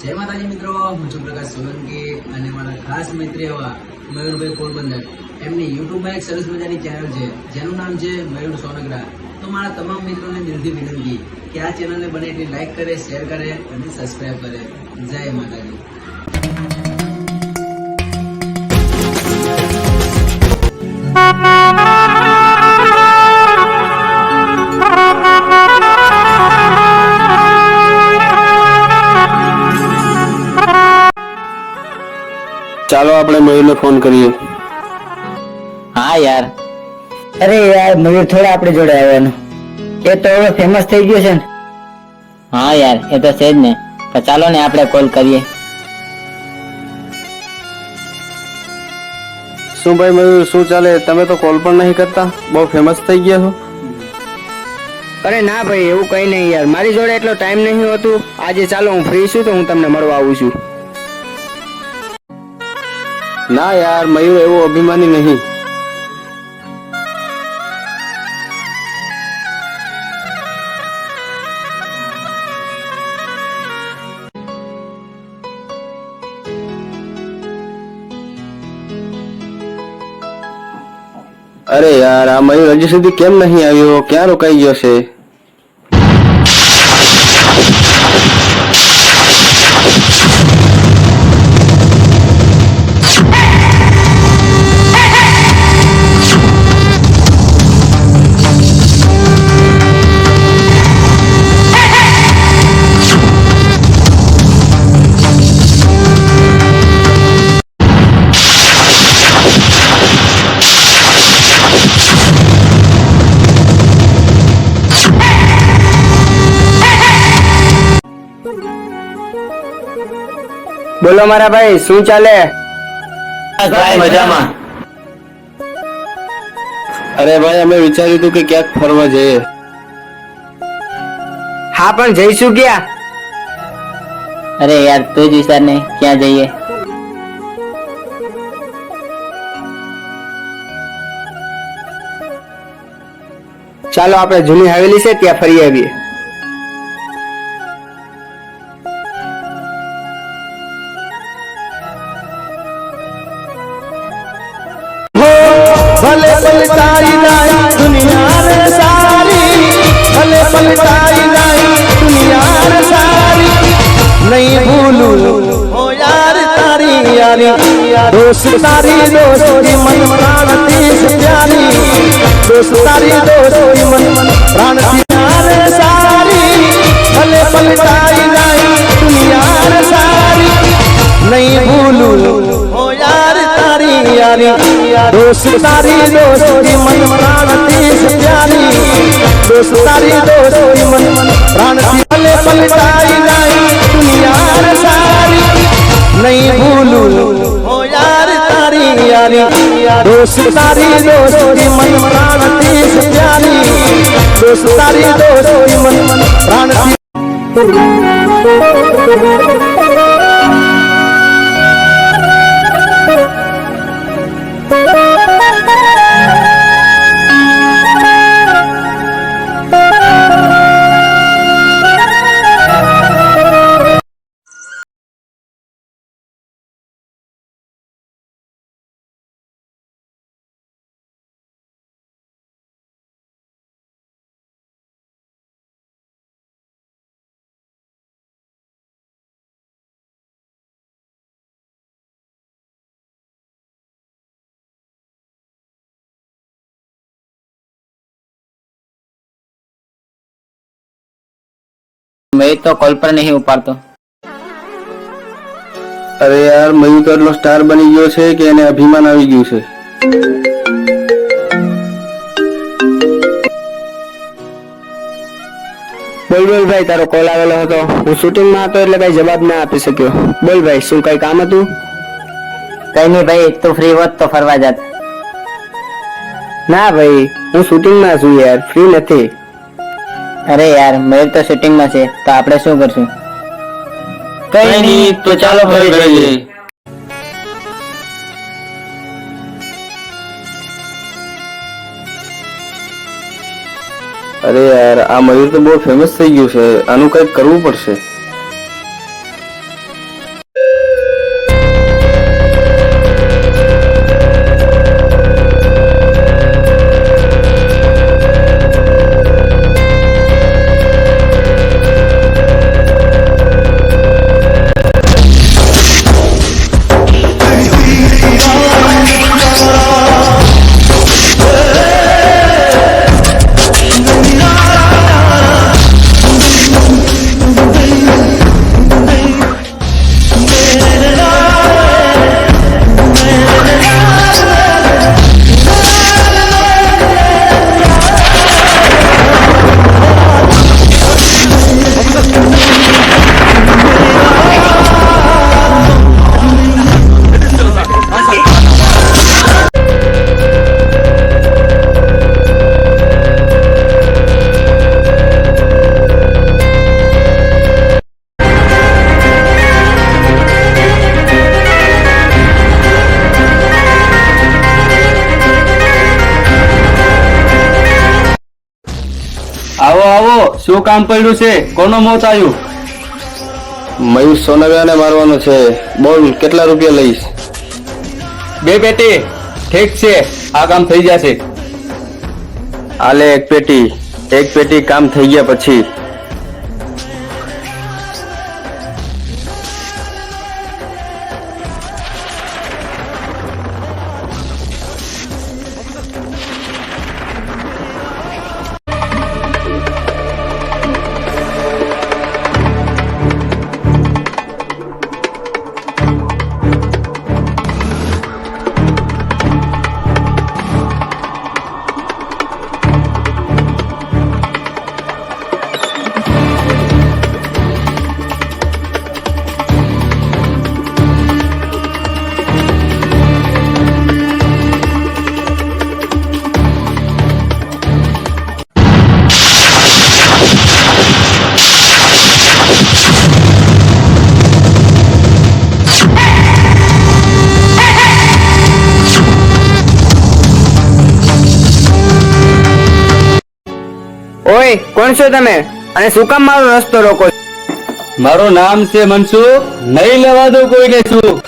જય માતાજી મિત્રો, હું છું પ્રકાશ સોલંકી અને મારા ખાસ મિત્ર એવા મયુરભાઈ પોરબંદર. એમની યુટ્યુબમાં એક સરસ મજાની ચેનલ છે જેનું નામ છે મયુર સોનગરા. તો મારા તમામ મિત્રોને દિલથી વિનંતી કે આ ચેનલને બને એટલી લાઈક કરે, શેર કરે અને સબસ્ક્રાઈબ કરે. જય માતાજી. ચાલો આપણે મયુરને ફોન કરીએ. હા યાર, અરે યાર મયુર થોડા આપણી જોડે આવવાનો, એ તો હવે ફેમસ થઈ ગયો છે ને. હા યાર, એ તો છે જ ને. તો ચાલો ને આપણે કોલ કરીએ. શું ભાઈ મયુર, શું ચાલે? તમે તો કોલ પણ નહીં કરતા, બહુ ફેમસ થઈ ગયા છો. અરે ના ભાઈ, એવું કઈ નહીં યાર, મારી જોડે એટલો ટાઈમ નહીં હોતું. આજે ચાલો હું ફ્રી છું તો હું તમને મળવા આવું છું. ના યાર, મયુર એવો અભિમાની નહીં. અરે યાર, આ મયુર હજી સુધી કેમ નહીં આવ્યો? ક્યાં રોકાઈ ગયો છે? બોલો મારા ભાઈ, શું ચાલે? મજામાં. અરે ભાઈ, અમે વિચાર્યું હતું કે ક્યાંક ફરવા જઈએ. હા, પણ જઈશું ક્યાં? અરે યાર, તું જ વિચાર ને ક્યાં જઈએ. ચાલો આપણે જૂની હવેલી છે ત્યાં ફરી આવીએ. ભલે પલટાઈ જાય દુનિયા રે સારી, ભલે પલટાઈ જાય દુનિયા રે સારી, નહીં ભૂલું હો યાર તારી યારી, દોસ્ત તારી દોસ્તી મન પ્રાણથી પ્યારી, દોસ્ત તારી દોસ્તી મન પ્રાણથી રે સારી, ભલે પલટાઈ જાય દુનિયા રે સારી, નહીં ભૂલું હો યાર તારી યારી, દોસ્ત તારી દોસ્તી મન પ્રાણથી પ્યારી, દોસ્ત તારી દોસ્તી મન પ્રાણથી ભલે પલટાઈ જાય દુનિયા રે સારી, નહીં ભૂલું હો યાર તારી યારી, દોસ્ત તારી દોસ્તી મન પ્રાણથી પ્યારી, દોસ્ત તારી દોસ્તી મન પ્રાણથી. મયુર તો કોલ પર નહીં ઉપાડતો. અરે યાર, મયુર તો એટલો સ્ટાર બની ગયો છે કે એને અભિમાન આવી ગયું છે. બોલ બોલ ભાઈ, તારો કોલ આવેલો હતો. હું શૂટિંગમાં હતો એટલે કઈ જવાબ ના આપી શક્યો. બોલ ભાઈ, શું કઈ કામ હતું? કઈ નહીં ભાઈ, તું ફ્રી હોત તો ફરવા જાત. ના ભાઈ, હું શૂટિંગમાં છું યાર, ફ્રી નથી. અરે યાર, મયુર તો શૂટિંગમાં છે તો આપણે શું કરશું? કઈ નહીં, તો ચાલો ફરી જઈએ. અરે યાર, આ મયુર તો બહુ ફેમસ થઈ ગયું છે, આનું કંઈક કરવું પડશે. શું કામ પડ્યું છે? કોનો મોત આવ્યું? મયુર સોનગરાને મારવાનો છે. બોલ કેટલા રૂપિયા લઈશ? 2 પેટી. ઠીક છે, આ કામ થઈ જશે. આલે 1 પેટી. 1 પેટી કામ થઈ ગયા પછી. ઓય, કોણ છો તમે અને શું કામ મારો રસ્તો રોકો? મારું નામ છે મનસુખ. નહીં લેવા દઉં કોઈને શું.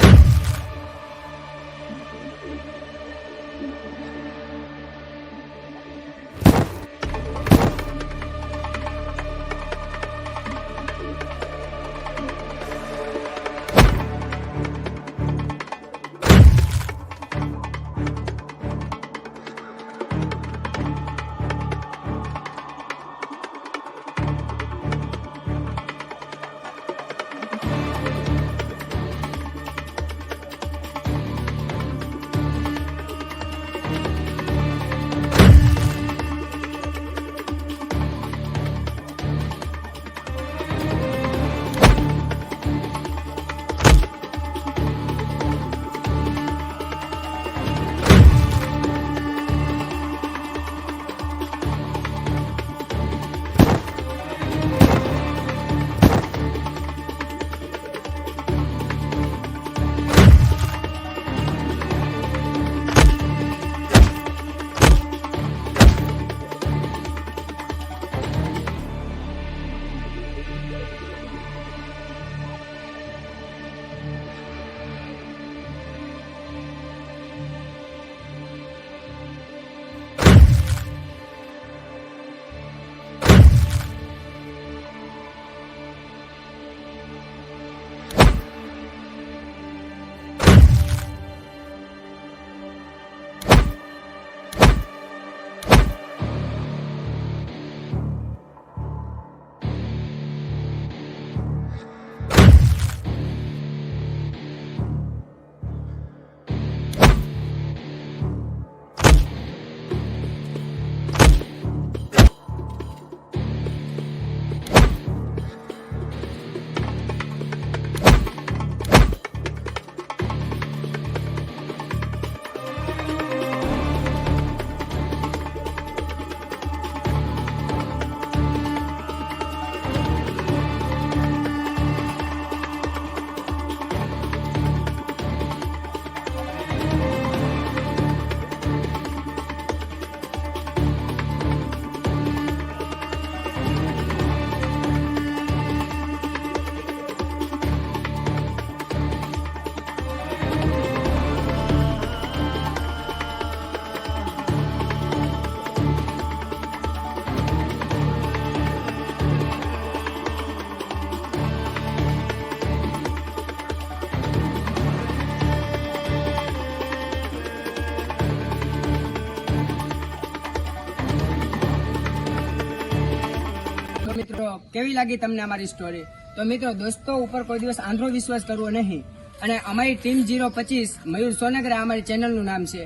મિત્રો કેવી લાગી તમને અમારી સ્ટોરી? તો મિત્રો દોસ્તો ઉપર કોઈ દિવસ આંધળો વિશ્વાસ કરવો નહીં. અને અમારી ટીમ 025 મયુર સોનગરા અમારી ચેનલનું નામ છે.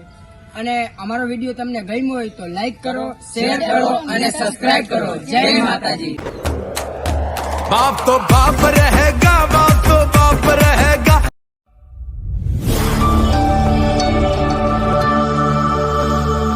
અને અમારો વિડીયો તમને ગમ્યો હોય તો લાઈક કરો, શેર કરો અને સબસ્ક્રાઇબ કરો. જય માતાજી. बाप तो बाप रहेगा, बाप तो बाप रहेगा.